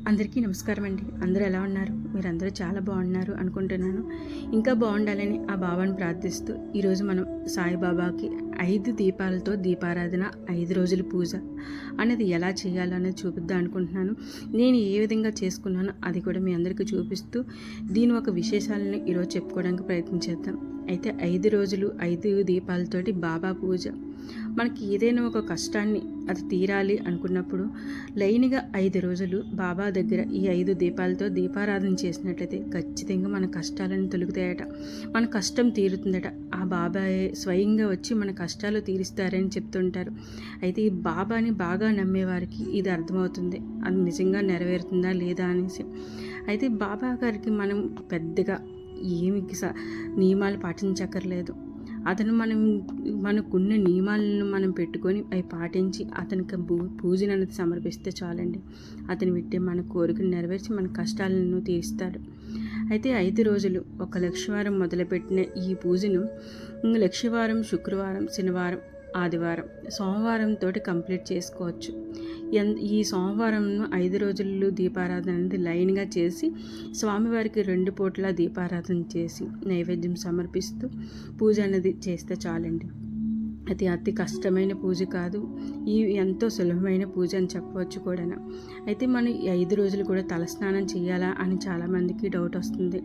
అందరికీ నమస్కారం అండి. అందరూ ఎలా ఉన్నారు? మీరందరూ చాలా బాగున్నారు అనుకుంటున్నాను. ఇంకా బాగుండాలని ఆ బాబాని ప్రార్థిస్తూ ఈరోజు మనం సాయిబాబాకి 5 దీపాలతో దీపారాధన 5 రోజుల పూజ అనేది ఎలా చేయాలనేది చూపిద్దాం అనుకుంటున్నాను. నేను ఏ విధంగా చేసుకున్నానో అది కూడా మీ అందరికీ చూపిస్తూ దీని ఒక విశేషాలను ఈరోజు చెప్పుకోవడానికి ప్రయత్నం చేద్దాం. అయితే 5 రోజులు 5 దీపాలతోటి బాబా పూజ. మనకి ఏదైనా ఒక కష్టాన్ని అది తీరాలి అనుకున్నప్పుడు లైన్గా 5 రోజులు బాబా దగ్గర ఈ 5 దీపాలతో దీపారాధన చేసినట్లయితే ఖచ్చితంగా మన కష్టాలను తొలుగుతాయట, మన కష్టం తీరుతుందట. ఆ బాబాయే స్వయంగా వచ్చి మన కష్టాలు తీరుస్తారని చెప్తుంటారు. అయితే ఈ బాబాని బాగా నమ్మేవారికి ఇది అర్థమవుతుంది, అది నిజంగా నెరవేరుతుందా లేదా అనేసి. అయితే బాబా గారికి మనం పెద్దగా ఏమి నియమాలు పాటించక్కర్లేదు. అతను మనకున్న నియమాలను మనం పెట్టుకొని అవి పాటించి అతనికి పూజను అనేది సమర్పిస్తే చాలండి. అతను విట్టే మన కోరికను నెరవేర్చి మన కష్టాలను తీరుస్తాడు. అయితే 5 రోజులు ఒక లక్షవారం మొదలుపెట్టిన ఈ పూజను లక్షవారం, శుక్రవారం, శనివారం, ఆదివారం, సోమవారంతో కంప్లీట్ చేసుకోవచ్చు. ఈ సోమవారం 5 రోజులు దీపారాధన అనేది లైన్గా చేసి స్వామివారికి 2 పూట్ల దీపారాధన చేసి నైవేద్యం సమర్పిస్తూ పూజ అనేది చేస్తే చాలండి. అది అతి కష్టమైన పూజ కాదు, ఈ ఎంతో సులభమైన పూజ అని చెప్పవచ్చు కూడా. అయితే మనం ఈ 5 రోజులు కూడా తలస్నానం చేయాలా అని చాలామందికి డౌట్ వస్తుంది.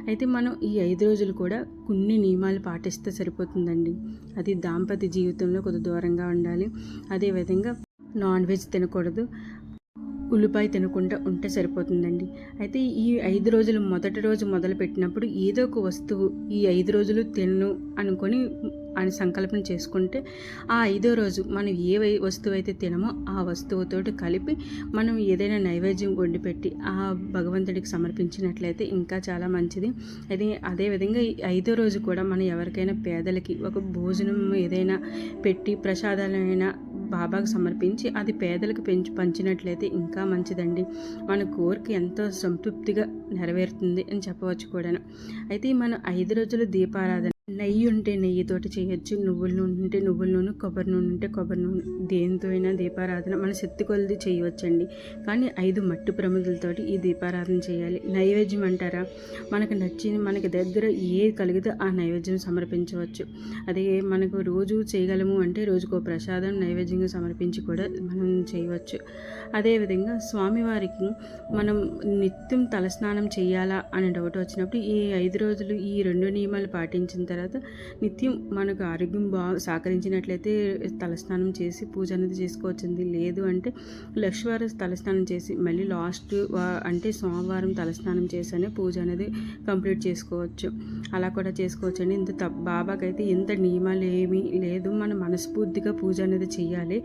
అయితే మనం ఈ 5 రోజులు కూడా కొన్ని నియమాలు పాటిస్తే సరిపోతుందండి. అది దాంపత్య జీవితంలో కొద్ది దూరంగా ఉండాలి. అదేవిధంగా నాన్ వెజ్ తినకూడదు, ఉల్లిపాయ తినకుండా ఉంటే సరిపోతుందండి. అయితే ఈ 5 రోజులు మొదటి రోజు మొదలుపెట్టినప్పుడు ఏదో ఒక వస్తువు ఈ 5 రోజులు తిన్ను అనుకొని అని సంకల్పన చేసుకుంటే ఆ 5వ రోజు మనం ఏ వస్తువు అయితే తినమో ఆ వస్తువుతోటి కలిపి మనం ఏదైనా నైవేద్యం వండి పెట్టి ఆ భగవంతుడికి సమర్పించినట్లయితే ఇంకా చాలా మంచిది. అదేవిధంగా ఈ 5వ రోజు కూడా మనం ఎవరికైనా పేదలకి ఒక భోజనం ఏదైనా పెట్టి ప్రసాదాలైనా బాబాకు సమర్పించి అది పేదలకు పంచినట్లయితే ఇంకా మంచిదండి. మన కోరిక ఎంతో సంతృప్తిగా నెరవేరుతుంది అని చెప్పవచ్చు కూడా. అయితే మన 5 రోజుల దీపారాధన నెయ్యి ఉంటే నెయ్యితోటి చేయొచ్చు, నువ్వుల నూనె ఉంటే నువ్వుల నూనె, కొబ్బరి నూనె ఉంటే కొబ్బరి నూనె, దేనితో అయినా దీపారాధన మన శక్తి కొలది చేయవచ్చండి. కానీ 5 మట్టి ప్రమిదలతోటి ఈ దీపారాధన చేయాలి. నైవేద్యం అంటారా, మనకు నచ్చింది మనకి దగ్గర ఏది కలిగితే ఆ నైవేద్యం సమర్పించవచ్చు. అదే మనకు రోజు చేయగలము అంటే రోజుకో ప్రసాదం నైవేద్యంగా సమర్పించి కూడా మనం చేయవచ్చు. అదేవిధంగా స్వామివారికి మనం నిత్యం తలస్నానం చేయాలా అనే డౌట్ వచ్చినప్పుడు ఈ 5 రోజులు ఈ 2 నియమాలు పాటించిన తర్వాత నిత్యం మనకు ఆరోగ్యం సహకరించినట్లయితే తలస్నానం చేసి పూజ అనేది చేసుకోవచ్చింది. లేదు అంటే లక్షవారం తలస్నానం చేసి మళ్ళీ లాస్ట్ అంటే సోమవారం తలస్నానం చేసనే పూజ అనేది కంప్లీట్ చేసుకోవచ్చు. అలా కూడా చేసుకోవచ్చండి. బాబాకైతే ఇంత నియమాలు ఏమీ లేదు, మనం మనస్ఫూర్తిగా పూజ అనేది చేయాలి.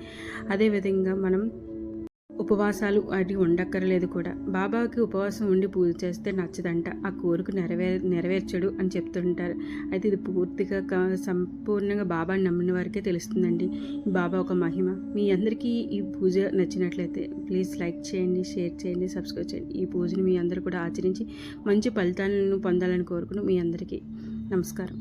అదేవిధంగా మనం ఉపవాసాలు అది ఉండక్కర్లేదు కూడా. బాబాకి ఉపవాసం ఉండి పూజ చేస్తే నచ్చదంట, ఆ కోరిక నెరవేర్చడు అని చెప్తుంటారు. అయితే ఇది పూర్తిగా సంపూర్ణంగా బాబాని నమ్మిన వారికే తెలుస్తుందండి బాబా ఒక మహిమ. మీ అందరికీ ఈ పూజ నచ్చినట్లయితే ప్లీజ్ లైక్ చేయండి, షేర్ చేయండి, సబ్స్క్రైబ్ చేయండి. ఈ పూజను మీ అందరూ కూడా ఆచరించి మంచి ఫలితాలను పొందాలని కోరుకుని మీ అందరికీ నమస్కారం.